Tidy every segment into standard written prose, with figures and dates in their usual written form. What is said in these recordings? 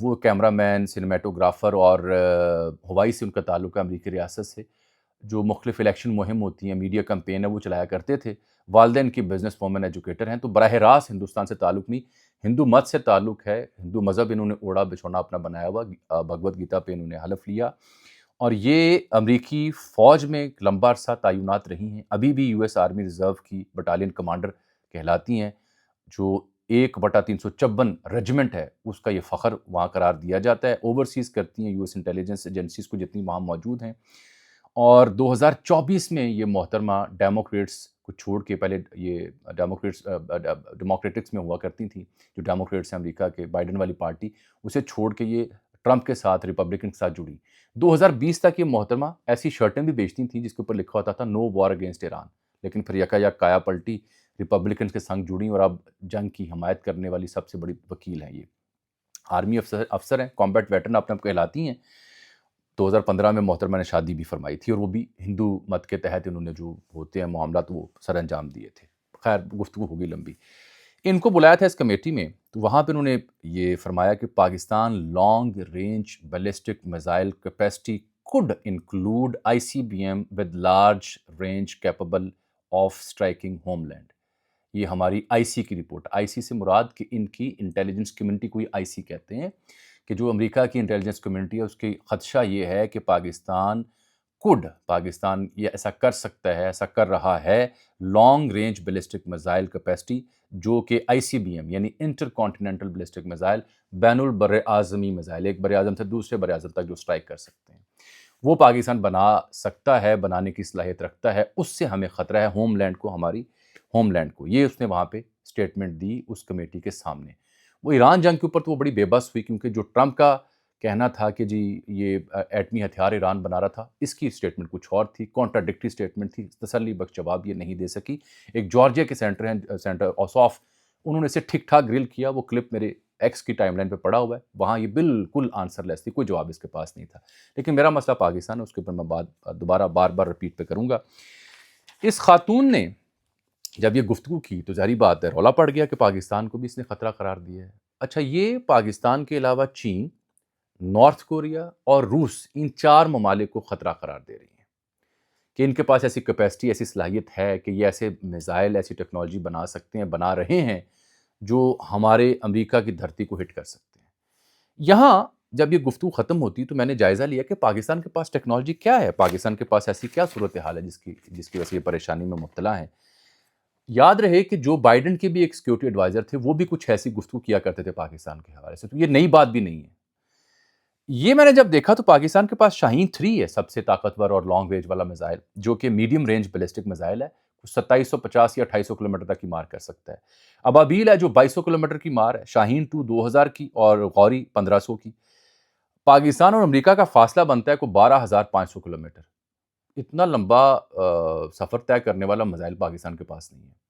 وہ کیمرہ مین، سنیمیٹوگرافر اور ہوائی سے ان کا تعلق ہے امریکی ریاست سے، جو مختلف الیکشن مہم ہوتی ہیں، میڈیا کمپین ہے، وہ چلایا کرتے تھے۔ والدین کی بزنس وومن ایجوکیٹر ہیں، تو براہ راست ہندوستان سے تعلق نہیں، ہندو مت سے تعلق ہے، ہندو مذہب انہوں نے اوڑھا بچھونا اپنا بنایا ہوا، بھگوت گیتا پہ انہوں نے حلف لیا، اور یہ امریکی فوج میں ایک لمبا عرصہ تعینات رہی ہیں، ابھی بھی یو ایس آرمی ریزرو کی بٹالین کمانڈر کہلاتی ہیں، جو 1/356 ریجمنٹ ہے، اس کا یہ فخر وہاں قرار دیا جاتا ہے، اوورسیز کرتی ہیں یو ایس انٹیلیجنس ایجنسیز کو جتنی وہاں موجود ہیں۔ اور 2024 میں یہ محترمہ ڈیموکریٹس کو چھوڑ کے، پہلے یہ ڈیموکریٹکس میں ہوا کرتی تھیں، جو ڈیموکریٹس ہیں امریکہ کے، بائیڈن والی پارٹی، اسے چھوڑ کے یہ ٹرمپ کے ساتھ، ریپبلکن کے ساتھ جڑی۔ 2020 تک یہ محترمہ ایسی شرٹیں بھی بیچتی تھیں جس کے اوپر لکھا ہوتا تھا نو وار اگینسٹ ایران، لیکن پھر یک کایا پلٹی، ریپبلکنز کے سنگ جڑیں، اور اب جنگ کی حمایت کرنے والی سب سے بڑی وکیل ہیں یہ۔ آرمی افسر ہیں، کامبیٹ ویٹرن اپنے آپ کو کہلاتی ہیں۔ 2015 میں محترمہ نے شادی بھی فرمائی تھی، اور وہ بھی ہندو مت کے تحت انہوں نے جو ہوتے ہیں معاملات وہ سر انجام دیے تھے۔ خیر، گفتگو ہوگی لمبی۔ ان کو بلایا تھا اس کمیٹی میں، تو وہاں پہ انہوں نے یہ فرمایا کہ Pakistan long range ballistic missile capacity could include ICBM with large range capable of striking homeland۔ یہ ہماری آئی سی کی رپورٹ، آئی سی سے مراد کہ ان کی انٹیلیجنس کمیونٹی کو آئی سی کہتے ہیں، کہ جو امریکہ کی انٹیلیجنس کمیونٹی ہے اس کی خدشہ یہ ہے کہ پاکستان یہ ایسا کر سکتا ہے، ایسا کر رہا ہے، long range ballistic missile capacity, جو کہ آئی سی بی ایم یعنی انٹر کانٹیننٹل بیلسٹک میزائل، بین البر اعظمی میزائل، ایک بر اعظم سے دوسرے بر اعظم تک جو اسٹرائک کر سکتے ہیں، وہ پاکستان بنا سکتا ہے، بنانے کی صلاحیت رکھتا ہے۔ اس سے ہمیں خطرہ ہے ہوم لینڈ کو، ہماری ہوم لینڈ کو۔ یہ اس نے وہاں پہ سٹیٹمنٹ دی اس کمیٹی کے سامنے۔ وہ ایران جنگ کے اوپر تو وہ بڑی بے بس ہوئی، کیونکہ جو ٹرمپ کا کہنا تھا کہ جی یہ ایٹمی ہتھیار ایران بنا رہا تھا، اس کی سٹیٹمنٹ کچھ اور تھی، کانٹراڈکٹری سٹیٹمنٹ تھی، تسلی بخش جواب یہ نہیں دے سکی۔ ایک جارجیا کے سینٹر ہیں، سینٹر اوساف، انہوں نے اسے ٹھیک ٹھاک گرل کیا، وہ کلپ میرے ایکس کی ٹائم لائن پہ پڑا ہوا ہے، وہاں یہ بالکل آنسر لیس تھی، کوئی جواب اس کے پاس نہیں تھا۔ لیکن میرا مسئلہ پاکستان ہے، اس کے اوپر میں بات دوبارہ بار بار رپیٹ پہ کروں گا۔ اس خاتون نے جب یہ گفتگو کی تو ظاہری بات ہے رولا پڑ گیا کہ پاکستان کو بھی اس نے خطرہ قرار دیا ہے۔ اچھا، یہ پاکستان کے علاوہ چین، نارتھ کوریا اور روس، ان 4 ممالک کو خطرہ قرار دے رہی ہیں کہ ان کے پاس ایسی کیپیسٹی، ایسی صلاحیت ہے کہ یہ ایسے میزائل، ایسی ٹیکنالوجی بنا سکتے ہیں، بنا رہے ہیں، جو ہمارے امریکہ کی دھرتی کو ہٹ کر سکتے ہیں۔ یہاں جب یہ گفتگو ختم ہوتی تو میں نے جائزہ لیا کہ پاکستان کے پاس ٹیکنالوجی کیا ہے، پاکستان کے پاس ایسی کیا صورتحال ہے جس کی وجہ سے یہ پریشانی میں مبتلا ہیں۔ یاد رہے کہ جو بائیڈن کے بھی ایک سیکیورٹی ایڈوائزر تھے، وہ بھی کچھ ایسی گفتگو کیا کرتے تھے پاکستان کے حوالے سے، تو یہ نئی بات بھی نہیں ہے۔ یہ میں نے جب دیکھا تو پاکستان کے پاس شاہین 3 ہے، سب سے طاقتور اور لانگ رینج والا میزائل، جو کہ میڈیم رینج بیلسٹک میزائل ہے، 2750 یا 2800 کلومیٹر تک کی مار کر سکتا ہے۔ ابابیل ہے جو 2200 کلومیٹر کی مار ہے، شاہین 2 2000 کی، اور غوری 1500 کی۔ پاکستان اور امریکہ کا فاصلہ بنتا ہے کوئی 12500 کلومیٹر۔ اتنا لمبا سفر طے کرنے والا میزائل پاکستان کے پاس نہیں ہے۔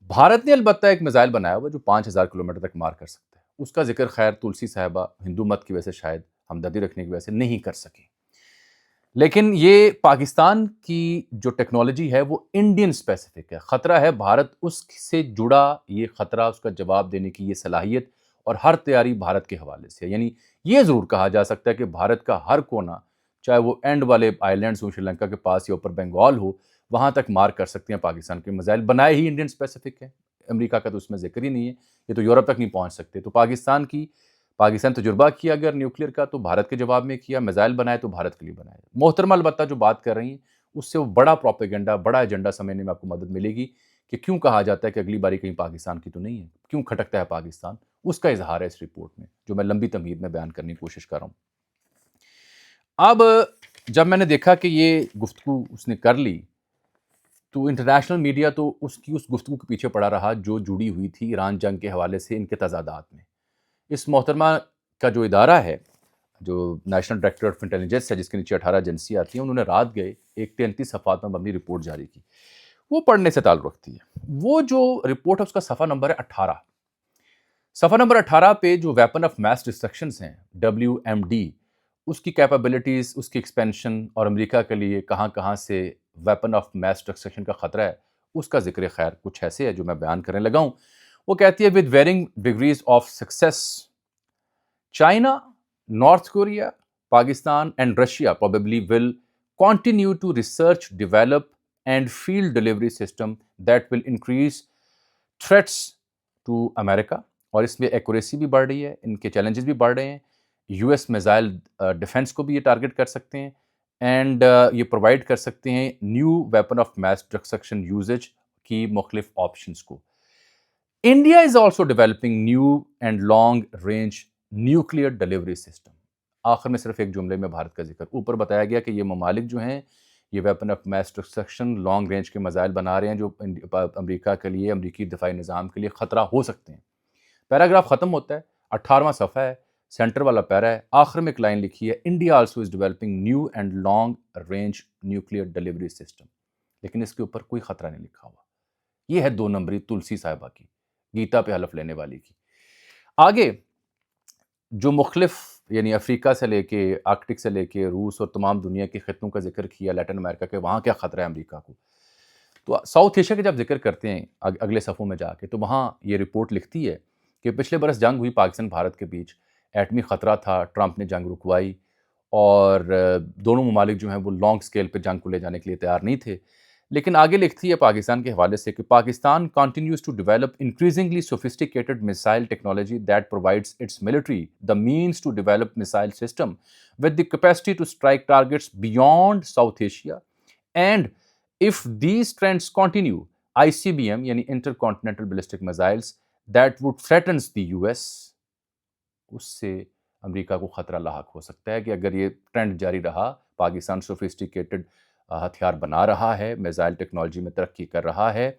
بھارت نے البتہ ایک میزائل بنایا ہوا جو 5000 کلومیٹر تک مار کر سکتا ہے۔ اس کا ذکر خیر تلسی صاحبہ ہندو مت کی وجہ سے شاید ہمدردی رکھنے کی وجہ سے نہیں کر سکیں، لیکن یہ پاکستان کی جو ٹیکنالوجی ہے وہ انڈین اسپیسیفک ہے۔ خطرہ ہے بھارت اس سے جڑا، یہ خطرہ، اس کا جواب دینے کی یہ صلاحیت اور ہر تیاری بھارت کے حوالے سے، یعنی یہ ضرور کہا جا سکتا ہے کہ بھارت کا ہر کونا، چاہے وہ اینڈ والے آئی لینڈز ہوں، شری لنکا کے پاس یا اوپر بنگال ہو، وہاں تک مار کر سکتے ہیں پاکستان کے میزائل، بنائے ہی انڈین اسپیسیفک ہے۔ امریکہ کا تو اس میں ذکر ہی نہیں ہے، یہ تو یورپ تک نہیں پہنچ سکتے۔ تو پاکستان تجربہ کیا اگر نیوکلیر کا تو بھارت کے جواب میں کیا، میزائل بنائے تو بھارت کے لیے بنائے۔ محترمہ البتہ جو بات کر رہی ہیں اس سے وہ بڑا پروپیگنڈا، بڑا ایجنڈا سمجھنے میں آپ کو مدد ملے گی کہ کیوں کہا جاتا ہے کہ اگلی باری کہیں پاکستان کی تو نہیں ہے، کیوں کھٹکتا ہے پاکستان، اس کا اظہار ہے اس رپورٹ میں، جو میں لمبی تمہید میں بیان کرنے کی کوشش کر رہا ہوں۔ اب جب میں نے دیکھا کہ یہ گفتگو اس نے کر لی تو انٹرنیشنل میڈیا تو اس گفتگو کے پیچھے پڑا رہا جو جڑی ہوئی تھی ایران جنگ کے حوالے سے ان کے تضادات میں۔ اس محترمہ کا جو ادارہ ہے، جو نیشنل ڈائریکٹر آف انٹیلیجنس ہے، جس کے نیچے 18 ایجنسی آتی ہیں، انہوں نے رات گئے ایک 33 صفحات میں مبنی رپورٹ جاری کی، وہ پڑھنے سے تعلق رکھتی ہے۔ وہ جو رپورٹ ہے اس کا صفحہ نمبر ہے 18۔ صفحہ نمبر 18 پہ جو ویپن آف میس ڈسٹرکشنز ہیں، WMD، اس کی کیپیبلٹیز، اس کی ایکسپینشن، اور امریکہ کے لیے کہاں کہاں سے ویپن آف میس ڈسٹرکشن کا خطرہ ہے، اس کا ذکر خیر کچھ ایسے ہے جو میں بیان کرنے لگا ہوں۔ وہ کہتی ہے with varying degrees of success China, North Korea, Pakistan and Russia probably will continue to research, develop and field delivery system that will increase threats to America. اور اس میں ایکوریسی بھی بڑھ رہی ہے, ان کے چیلنجز بھی بڑھ رہے ہیں. یو ایس میزائل ڈیفنس کو بھی یہ ٹارگٹ کر سکتے ہیں اینڈ یہ پرووائڈ کر سکتے ہیں new weapon of mass destruction usage کی مختلف آپشنس کو. India is also developing new and long range nuclear delivery system. آخر میں صرف ایک جملے میں بھارت کا ذکر. اوپر بتایا گیا کہ یہ ممالک جو ہیں یہ weapon of mass destruction long range کے میزائل بنا رہے ہیں جو امریکہ کے لیے, امریکی دفاعی نظام کے لیے خطرہ ہو سکتے ہیں. پیراگراف ختم ہوتا ہے, 18واں صفحہ ہے, سینٹر والا پیرا ہے, آخر میں ایک لائن لکھی ہے India also is developing new and long range nuclear delivery system. لیکن اس کے اوپر کوئی خطرہ نہیں لکھا ہوا. یہ ہے 2 نمبری تلسی صاحبہ کی, گیتا پہ حلف لینے والی کی. آگے جو مختلف یعنی افریقہ سے لے کے آرکٹک سے لے کے روس اور تمام دنیا کے خطوں کا ذکر کیا, لیٹن امریکہ کے, وہاں کیا خطرہ ہے امریکہ کو. تو ساؤتھ ایشیا کا جب ذکر کرتے ہیں اگلے صفحوں میں جا کے, تو وہاں یہ رپورٹ لکھتی ہے کہ پچھلے برس جنگ ہوئی پاکستان بھارت کے بیچ, ایٹمی خطرہ تھا, ٹرمپ نے جنگ رکوائی اور دونوں ممالک جو ہیں وہ لانگ سکیل پہ جنگ کو لے جانے کے لیے تیار نہیں تھے. لیکن آگے لکھتی ہے پاکستان کے حوالے سے کہ Pakistan continues to develop increasingly sophisticated missile technology that provides its military the means to develop missile system with the capacity to strike targets beyond South Asia and if these trends continue ICBM یعنی intercontinental ballistic missiles that would threatens the US, اس سے امریکہ کو خطرہ لاحق ہو سکتا ہے کہ اگر یہ ٹرینڈ جاری رہا, پاکستان سوفسٹیکیٹڈ ہتھیار بنا رہا ہے, میزائل ٹیکنالوجی میں ترقی کر رہا ہے,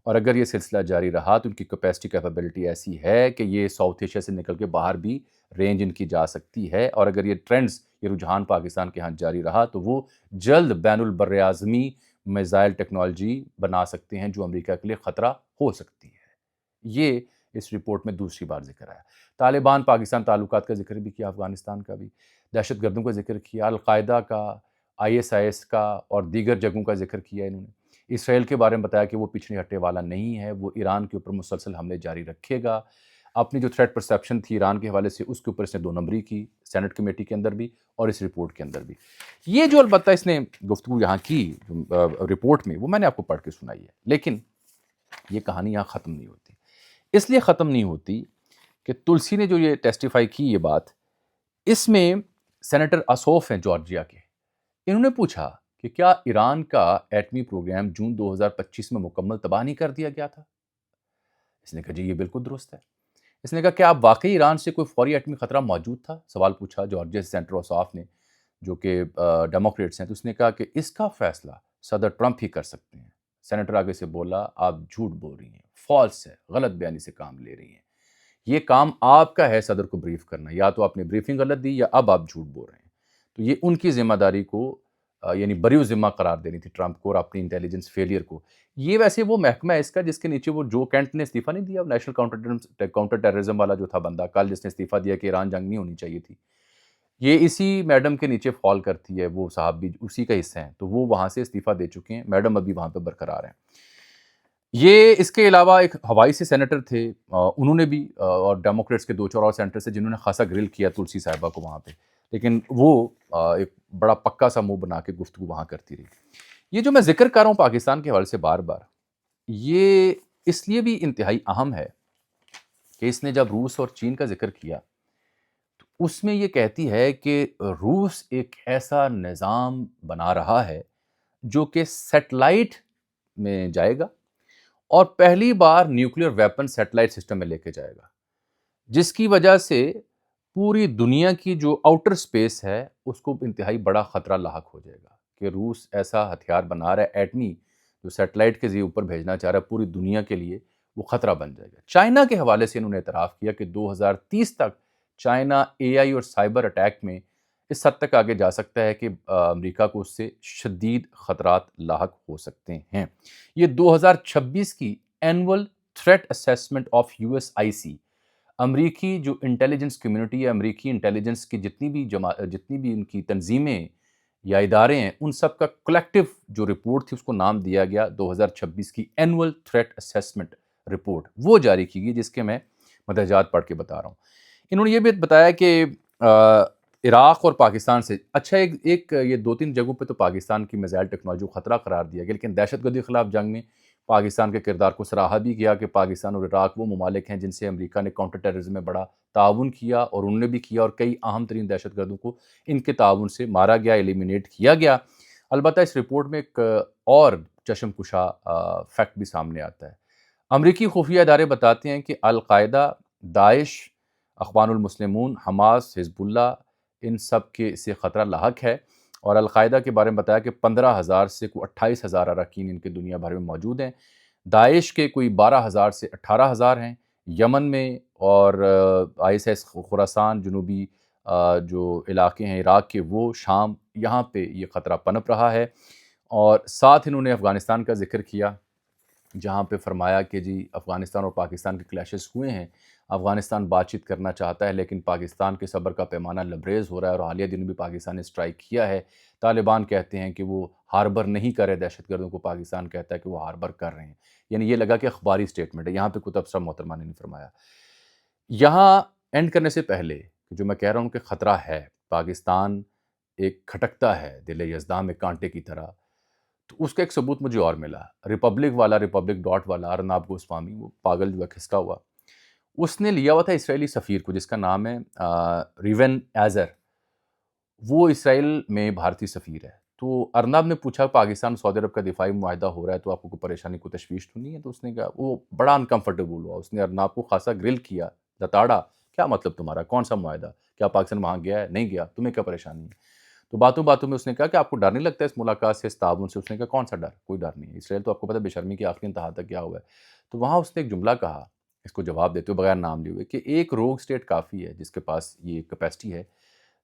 اور اگر یہ سلسلہ جاری رہا تو ان کی کیپیسٹی کیپیبلٹی ایسی ہے کہ یہ ساؤتھ ایشیا سے نکل کے باہر بھی رینج ان کی جا سکتی ہے. اور اگر یہ ٹرینڈز, یہ رجحان پاکستان کے ہاں جاری رہا تو وہ جلد بین البراعظمی میزائل ٹیکنالوجی بنا سکتے ہیں جو امریکہ کے لیے خطرہ ہو سکتی ہے. یہ اس رپورٹ میں دوسری بار ذکر آیا. طالبان پاکستان تعلقات کا ذکر بھی کیا, افغانستان کا بھی, دہشت گردوں کا ذکر کیا, القاعدہ کا, ISIS کا اور دیگر جگہوں کا ذکر کیا انہوں نے. اسرائیل کے بارے میں بتایا کہ وہ پیچھے ہٹنے والا نہیں ہے, وہ ایران کے اوپر مسلسل حملے جاری رکھے گا. اپنی جو تھریٹ پرسیپشن تھی ایران کے حوالے سے اس کے اوپر اس نے 2 نمبری کی, سینٹ کمیٹی کے اندر بھی اور اس رپورٹ کے اندر بھی. یہ جو البتہ اس نے گفتگو یہاں کی رپورٹ میں, وہ میں نے آپ کو پڑھ کے سنائی ہے. لیکن یہ کہانی یہاں ختم نہیں ہوتی. اس لیے ختم نہیں ہوتی کہ تلسی نے جو یہ ٹیسٹیفائی کی یہ بات, اس میں سینیٹر اسوف ہیں جارجیا کے, انہوں نے پوچھا کہ کیا ایران کا ایٹمی پروگرام جون 2025 میں مکمل تباہ نہیں کر دیا گیا تھا؟ اس نے کہا جی یہ بالکل درست ہے. اس نے کہا کہ آپ واقعی ایران سے کوئی فوری ایٹمی خطرہ موجود تھا؟ سوال پوچھا جارجیا سے سینیٹر اسوف نے جو کہ ڈیموکریٹس ہیں. تو اس نے کہا کہ اس کا فیصلہ صدر ٹرمپ ہی کر سکتے ہیں. سینیٹر آگے سے بولا آپ جھوٹ بول رہی ہیں, فالس ہے, غلط بیانی سے کام لے رہی ہیں. یہ کام آپ کا ہے صدر کو بریف کرنا, یا تو آپ نے بریفنگ غلط دی یا اب آپ جھوٹ بول رہے ہیں. تو یہ ان کی ذمہ داری کو یعنی بریو ذمہ قرار دینی تھی ٹرمپ کو اور اپنی انٹیلیجنس فیلئر کو. یہ ویسے وہ محکمہ ہے اس کا جس کے نیچے وہ جو کینٹ نے استعفیٰ نہیں دیا, نیشنل کاؤنٹر ٹیررزم والا جو تھا بندہ کل جس نے استعفیٰ دیا کہ ایران جنگ نہیں ہونی چاہیے تھی, یہ اسی میڈم کے نیچے فال کرتی ہے. وہ صاحب بھی اسی کا حصہ ہیں, تو وہ وہاں سے استعفیٰ دے چکے ہیں. میڈم ابھی وہاں پہ برقرار ہیں. یہ اس کے علاوہ ایک ہوائی سے سینیٹر تھے, انہوں نے بھی, اور ڈیموکریٹس کے 2-4 اور سینیٹر سے جنہوں نے خاصا گرل کیا تلسی صاحبہ کو وہاں پہ, لیکن وہ ایک بڑا پکا سا منہ بنا کے گفتگو وہاں کرتی رہی. یہ جو میں ذکر کر رہا ہوں پاکستان کے حوالے سے بار بار, یہ اس لیے بھی انتہائی اہم ہے کہ اس نے جب روس اور چین کا ذکر کیا تو اس میں یہ کہتی ہے کہ روس ایک ایسا نظام بنا رہا ہے جو کہ سیٹلائٹ میں جائے گا اور پہلی بار نیوکلیئر ویپن سیٹلائٹ سسٹم میں لے کے جائے گا, جس کی وجہ سے پوری دنیا کی جو آؤٹر سپیس ہے اس کو انتہائی بڑا خطرہ لاحق ہو جائے گا کہ روس ایسا ہتھیار بنا رہا ہے ایٹمی جو سیٹلائٹ کے ذریعے اوپر بھیجنا چاہ رہا ہے, پوری دنیا کے لیے وہ خطرہ بن جائے گا. چائنا کے حوالے سے انہوں نے اعتراف کیا کہ 2030 تک چائنا AI اور سائبر اٹیک میں اس حد تک آگے جا سکتا ہے کہ امریکہ کو اس سے شدید خطرات لاحق ہو سکتے ہیں. یہ 2026 کی annual threat assessment of USIC, امریکی جو انٹیلیجنس کمیونٹی ہے, امریکی انٹیلیجنس کی جتنی بھی ان کی تنظیمیں یا ادارے ہیں, ان سب کا کلیکٹیو جو رپورٹ تھی اس کو نام دیا گیا 2026 کی اینول تھریٹ اسیسمنٹ رپورٹ. وہ جاری کی گئی جس کے میں مدرجات پڑھ کے بتا رہا ہوں. انہوں نے یہ بھی بتایا کہ عراق اور پاکستان سے اچھا ایک یہ 2-3 جگہوں پہ تو پاکستان کی میزائل ٹیکنالوجی کو خطرہ قرار دیا گیا، لیکن دہشت گردی کے خلاف جنگ میں پاکستان کے کردار کو سراہا بھی گیا کہ پاکستان اور عراق وہ ممالک ہیں جن سے امریکہ نے کاؤنٹر ٹیررزم میں بڑا تعاون کیا، اور انہوں نے بھی کیا، اور کئی اہم ترین دہشت گردوں کو ان کے تعاون سے مارا گیا، ایلیمینیٹ کیا گیا۔ البتہ اس رپورٹ میں ایک اور چشم کشا فیکٹ بھی سامنے آتا ہے۔ امریکی خفیہ ادارے بتاتے ہیں کہ القاعدہ، داعش، اخوان المسلمون، حماس، حزب اللہ، ان سب کے سے خطرہ لاحق ہے، اور القاعدہ کے بارے میں بتایا کہ 15,000 سے 28,000 اراکین ان کے دنیا بھر میں موجود ہیں۔ داعش کے کوئی 12,000 سے 18,000 ہیں یمن میں، اور ISIS خراسان، جنوبی جو علاقے ہیں عراق کے، وہ شام، یہاں پہ یہ خطرہ پنپ رہا ہے۔ اور ساتھ انہوں نے افغانستان کا ذکر کیا، جہاں پہ فرمایا کہ جی افغانستان اور پاکستان کے کلیشز ہوئے ہیں، افغانستان بات چیت کرنا چاہتا ہے لیکن پاکستان کے صبر کا پیمانہ لبریز ہو رہا ہے، اور حالیہ دنوں بھی پاکستان نے سٹرائک کیا ہے۔ طالبان کہتے ہیں کہ وہ ہاربر نہیں کر رہے دہشت گردوں کو، پاکستان کہتا ہے کہ وہ ہاربر کر رہے ہیں، یعنی یہ لگا کہ اخباری سٹیٹمنٹ ہے، یہاں پہ کوئی تبصرہ محترمہ نے نہیں فرمایا۔ یہاں اینڈ کرنے سے پہلے جو میں کہہ رہا ہوں کہ خطرہ ہے، پاکستان ایک کھٹکتا ہے دل یزداں میں کانٹے کی طرح، تو اس کا ایک ثبوت مجھے اور ملا۔ ریپبلک ڈاٹ والا ارناب گوسوامی، وہ پاگل جو ہے کھسکا ہوا، اس نے لیا ہوا تھا اسرائیلی سفیر کو جس کا نام ہے ریون ایزر، وہ اسرائیل میں بھارتی سفیر ہے۔ تو ارناب نے پوچھا پاکستان سعودی عرب کا دفاعی معاہدہ ہو رہا ہے تو آپ کو کوئی پریشانی، کوئی تشویش تو نہیں ہے؟ تو اس نے کہا، وہ بڑا انکمفرٹیبل ہوا، اس نے ارناب کو خاصا گرل کیا، لتاڑا، کیا مطلب تمہارا، کون سا معاہدہ، کیا پاکستان وہاں گیا ہے؟ نہیں گیا، تمہیں کیا پریشانی ہے؟ تو باتوں باتوں میں اس نے کہا کہ آپ کو ڈر نہیں لگتا اس ملاقات سے، اس تعاون سے؟ اس نے کہا کون سا ڈر، کوئی ڈر نہیں ہے، اسرائیل تو آپ کو پتہ ہے بے شرمی کی آخری انتہا تک گیا ہوا ہے۔ تو وہاں اس نے ایک جملہ کہا، اس کو جواب دیتے ہوئے بغیر نام لیے ہوئے، کہ ایک روگ اسٹیٹ کافی ہے جس کے پاس یہ کیپیسٹی ہے،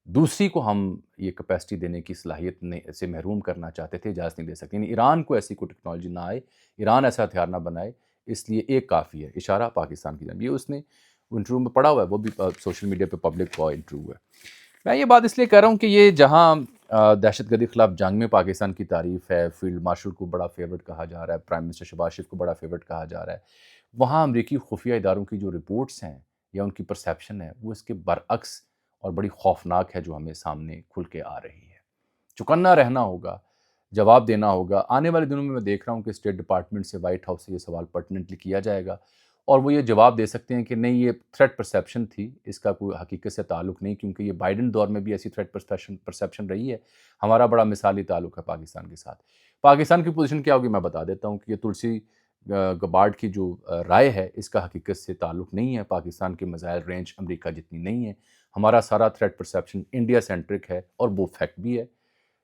دوسری کو ہم یہ کیپیسٹی دینے کی صلاحیت سے محروم کرنا چاہتے تھے، اجازت نہیں دے سکتے، یعنی ایران کو ایسی کوئی ٹیکنالوجی نہ آئے، ایران ایسا ہتھیار نہ بنائے، اس لیے ایک کافی ہے، اشارہ پاکستان کی جانب۔ یہ اس نے انٹرویو میں پڑھا ہوا ہے، وہ بھی سوشل میڈیا پہ پبلک کا انٹرویو ہے۔ میں یہ بات اس لیے کہہ رہا ہوں کہ یہ جہاں دہشت گردی کے خلاف جنگ میں پاکستان کی تعریف ہے، فیلڈ مارشل کو بڑا فیورٹ کہا جا رہا ہے، پرائم منسٹر شہباز شریف کو بڑا فیورٹ کہا جا رہا ہے، وہاں امریکی خفیہ اداروں کی جو رپورٹس ہیں یا ان کی پرسیپشن ہے، وہ اس کے برعکس اور بڑی خوفناک ہے، جو ہمیں سامنے کھل کے آ رہی ہے۔ چوکنا رہنا ہوگا، جواب دینا ہوگا۔ آنے والے دنوں میں دیکھ رہا ہوں کہ اسٹیٹ ڈپارٹمنٹ سے، وائٹ ہاؤس سے یہ سوال پرٹیننٹلی کیا جائے گا، اور وہ یہ جواب دے سکتے ہیں کہ نہیں، یہ تھریٹ پرسیپشن تھی، اس کا کوئی حقیقت سے تعلق نہیں، کیونکہ یہ بائیڈن دور میں بھی ایسی تھریٹ پرسیپشن رہی ہے۔ ہمارا بڑا مثالی تعلق ہے پاکستان کے ساتھ۔ پاکستان کی پوزیشن کیا ہوگی میں بتا دیتا ہوں کہ یہ تلسی گبارڈ کی جو رائے ہے، اس کا حقیقت سے تعلق نہیں ہے، پاکستان کی میزائل رینج امریکہ جتنی نہیں ہے، ہمارا سارا تھریٹ پرسیپشن انڈیا سینٹرک ہے، اور وہ فیکٹ بھی ہے،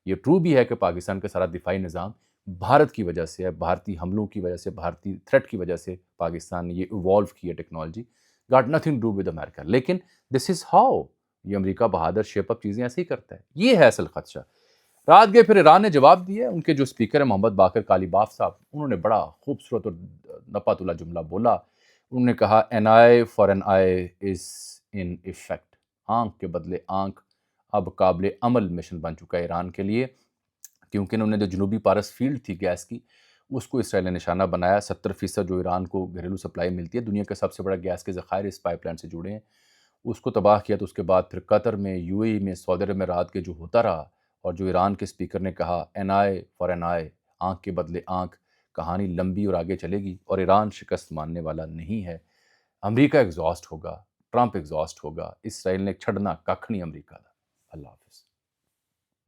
یہ ٹرو بھی ہے کہ پاکستان کا سارا دفاعی نظام بھارت کی وجہ سے ہے، بھارتی حملوں کی وجہ سے، بھارتی تھریٹ کی وجہ سے پاکستان نے یہ ایوالو کی ہے technology, got nothing do with America, لیکن دس از ہاؤ، یہ امریکہ بہادر شیپ اپ چیزیں ایسے ہی کرتا ہے، یہ ہے اصل خدشہ۔ رات گئے پھر ایران نے جواب دیا، ان کے جو اسپیکر ہیں محمد باقر کالیباف صاحب، انہوں نے بڑا خوبصورت اور نپا تلا جملہ بولا، انہوں نے کہا an eye for an eye is in effect, آنکھ کے بدلے آنکھ اب قابل عمل مشن بن چکا ہے ایران کے لیے، کیونکہ انہوں نے جو جنوبی پارس فیلڈ تھی گیس کی، اس کو اسرائیل نے نشانہ بنایا۔ 70% جو ایران کو گھریلو سپلائی ملتی ہے، دنیا کا سب سے بڑا گیس کے ذخائر اس پائپ لائن سے جڑے ہیں، اس کو تباہ کیا۔ تو اس کے بعد پھر قطر میں، UAE میں، سعودی عرب میں رات کے جو ہوتا رہا، اور جو ایران کے اسپیکر نے کہا این آئی فار این آئی، آنکھ کے بدلے آنکھ، کہانی لمبی اور آگے چلے گی، اور ایران شکست ماننے والا نہیں ہے۔ امریکہ ایگزاسٹ ہوگا، ٹرمپ ایگزاسٹ ہوگا، اسرائیل نے چھڑنا ککھ نہیں امریکہ دا۔ اللہ حافظ۔